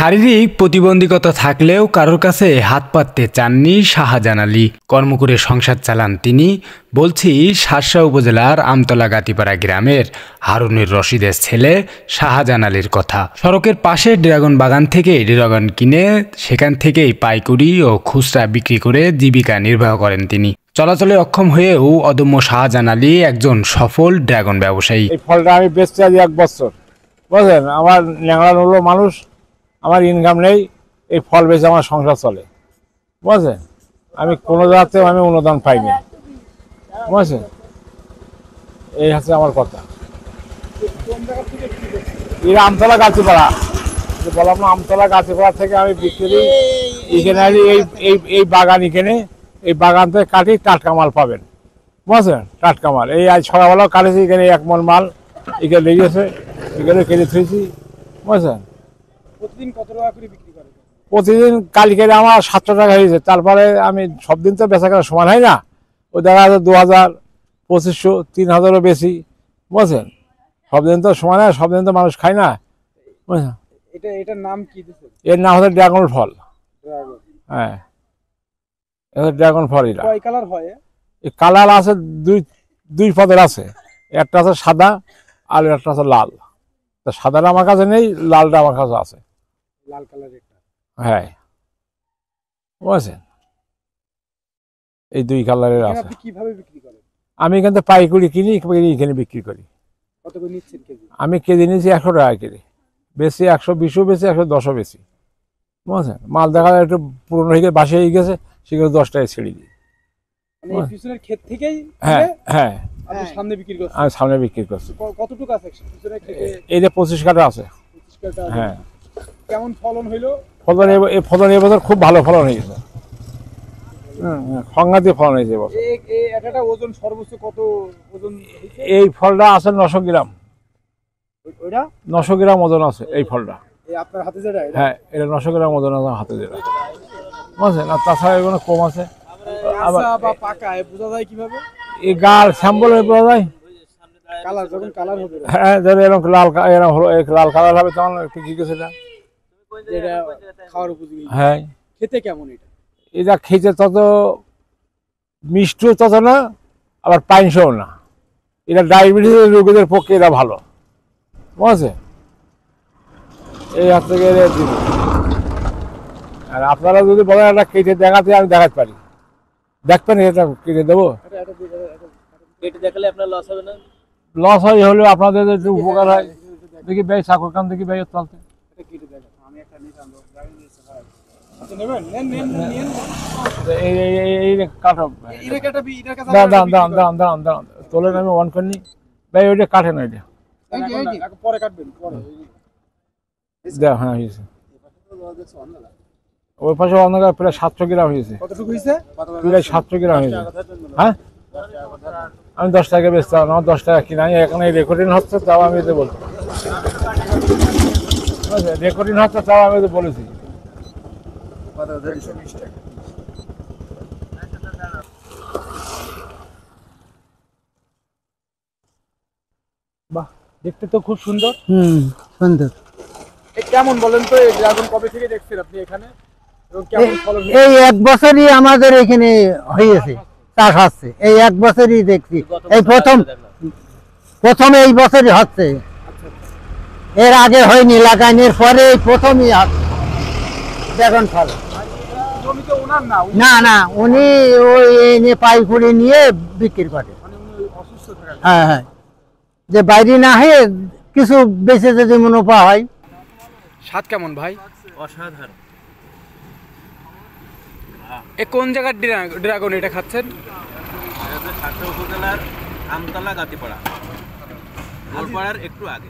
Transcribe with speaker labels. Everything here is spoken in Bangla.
Speaker 1: শারীরিক প্রতিবন্ধকতা থাকলেও কারোর কাছে হাত পাততে চাননি শাহজাহান আলী। কর্ম করে সংসার চালান তিনি। বলছি শার্শা উপজেলার আমতলা গাতিপাড়া গ্রামের হারুনুর রশিদের ছেলে শাহজাহান আলীর কথা। সড়কের পাশে ড্রাগন বাগান থেকে ড্রাগন কিনে সেখান থেকেই পাইকারি ও খুচরা বিক্রি করে জীবিকা নির্বাহ করেন তিনি। চলাচলে অক্ষম হয়েও অদম্য শাহজাহান আলী একজন সফল ড্রাগন ব্যবসায়ী।
Speaker 2: এই ফলটা আমি বেচতে আছি 1 বছর, বুঝলেন। আমার ন্যাংরা হলো মানুষ, আমার ইনকাম নেই, এই ফল বেচে আমার সংসার চলে, বুঝলেন। আমি কোনো জায়গাতেও আমি অনুদান পাইনি, বুঝলেন। এই হচ্ছে আমার কথা। এই আমতলা গাছিপাড়া বললাম না, আমতলা গাছিপাড়া থেকে আমি বিক্রি এখানে এই বাগান, এই বাগান থেকে কাটি টাটকা মাল পাবেন, বুঝলেন। টাটকা মাল এই আজ সকালবেলাও কাটেছি, এখানে 1 মণ মাল এখানে লেগেছে, এখানে কেটে থুয়েছি, বুঝলেন। প্রতিদিন কত টাকা করে বিক্রি করেন? প্রতিদিন কালকে আমার 700 টাকা হয়েছে। তারপরে আমি সব দিন তো বেচা কেনার সমান হয় না, ওই দেখা যাচ্ছে 2000, 2500, 3000-ও বেশি, বুঝলেন। সব দিন তো সমান হয়, সব দিন তো মানুষ খায় না, বুঝলেন।
Speaker 3: এটার নাম কি দিয়েছেন?
Speaker 2: এর নাম হচ্ছে ড্রাগন ফল। হ্যাঁ, এটা ড্রাগন ফল। এটা
Speaker 3: কয় কালার হয়?
Speaker 2: এই কালার আছে দুই পদের আছে। একটা আছে সাদা আর একটা আছে লাল। তো সাদাটা আমার কাছে নেই, লালটা আমার কাছে আছে।
Speaker 3: লাল কালার একটা,
Speaker 2: হ্যাঁ, বুঝছেন। এই 2 কালারের আছে।
Speaker 3: আপনি কিভাবে বিক্রি করেন?
Speaker 2: আমি এখান থেকে পাইকারি কিনি, এখানে বিক্রি করি।
Speaker 3: কত করে নিচ্ছেন কেজি?
Speaker 2: আমি কেজি নিয়েছি 100 টাকা কেজি, বেশি 120ও বেশি, 110ও বেশি, বুঝছেন। মাল দেখা যায় একটু পুরনো হয়ে গেছে, বাসি হয়ে গেছে, সেগুলো 10 টাকায় ছেড়ে দিই।
Speaker 3: মানে এই পিছনের ক্ষেত থেকেই?
Speaker 2: হ্যাঁ হ্যাঁ,
Speaker 3: আপনি সামনে বিক্রি করছেন?
Speaker 2: আমি সামনে বিক্রি করছি।
Speaker 3: কতটুকু আছে পিছনের ক্ষেতে?
Speaker 2: এইটা 25 কাঠা আছে।
Speaker 3: 25 কাঠা?
Speaker 2: হ্যাঁ।
Speaker 3: কেমন ফলন হইলো?
Speaker 2: ফলন এবছর খুব ভালো ফলন হয়েছে, সংঘাতে ফলন হয়েছে এবছর।
Speaker 3: একটা ওজন সর্বোচ্চ কত ওজন?
Speaker 2: এই ফলটা আছে 900 গ্রাম।
Speaker 3: ওইটা
Speaker 2: 900 গ্রাম ওজন আছে এই ফলটা।
Speaker 3: এই আপনার হাতে যেটা?
Speaker 2: হ্যাঁ, এটা 900 গ্রাম ওজন আছে হাতে যেটা, বুঝছেন। আর তাছাড়া এগুলো কম আছে।
Speaker 3: কাঁচা বা পাকা বোঝা যায় কিভাবে?
Speaker 2: এই গাল স্যাম্পল বোঝা যায়।
Speaker 3: কালার যখন কালার হবে,
Speaker 2: হ্যাঁ, ধরো এরকম এরকম হলো, লাল কালার হবে তখন একটু কি গেছে এটা,
Speaker 3: যেটা খাওয়ার উপযোগী।
Speaker 2: হ্যাঁ।
Speaker 3: খেতে কেমন এটা?
Speaker 2: এটা খেতে তত মিষ্টিও তত না, আবার পাইনসও না। এটা ডায়াবেটিস রোগীদের পক্ষে এটা ভালো, বুঝছে। এই হাত থেকে দিব। আর আপনারা যদি বলেন এটা কেটে দেখাতে, আমি দেখাতে পারি। দেখবেন এটা কেটে দেবো?
Speaker 3: কেটে দেখালে আপনার লস হবে না?
Speaker 2: লস হয় হলেও আপনাদের একটু উপকার হয়। দেখি ভাই চাকুর কান দেখি ভাই চলতে।
Speaker 3: আমি একটা নিতাম, আচ্ছা নেবেন? নেন।
Speaker 2: এই কাটো। দাঁড়ান, তোলেন, আমি অন করিনি ভাই। ওইটা কাটে না, এটা
Speaker 3: পরে কাটবেন পরে।
Speaker 2: দেখ, হ্যাঁ হয়েছে। ওই পাশে অন্য প্রায় 700 গ্রাম হয়েছে।
Speaker 3: কতটুকু হয়েছে?
Speaker 2: প্রায় 700 গ্রাম হয়েছে। হ্যাঁ, আমি 10 টাকা বেচতে হবে, আমার 10 টাকা কিনা। এখানে রেকর্ডিং হচ্ছে, তাও আমি এতে বলছি। রেকর্ডিং হচ্ছে, তাও আমি এতে বলেছি।
Speaker 3: বাহ, দেখতে তো খুব সুন্দর।
Speaker 4: সুন্দর।
Speaker 3: কেমন বলেন তো, এই ড্রাগন কবে থেকে দেখছেন আপনি এখানে?
Speaker 4: এই 1 বছরই আমাদের এখানে হয়েছে, চাষ হচ্ছে। এই 1 বছরই দেখছি, এই প্রথম এই বছরই হচ্ছে। এর আগে হয়নি, লাগানোর পরে এই প্রথমই ড্রাগন ফল। না, উনি ওই এনে পাইকারি নিয়ে বিক্রি করে। হ্যাঁ, যে বাইরে না হয়ে কিছু বেঁচে যদি মুনাফা হয়।
Speaker 1: স্বাদ কেমন ভাই?
Speaker 5: অসাধারণ।
Speaker 1: কোন জায়গার ড্রাগন এটা খাচ্ছেন?
Speaker 5: শার্শা উপজেলার আমতলা গাতিপাড়া, গোলপাড়ার একটু আগে।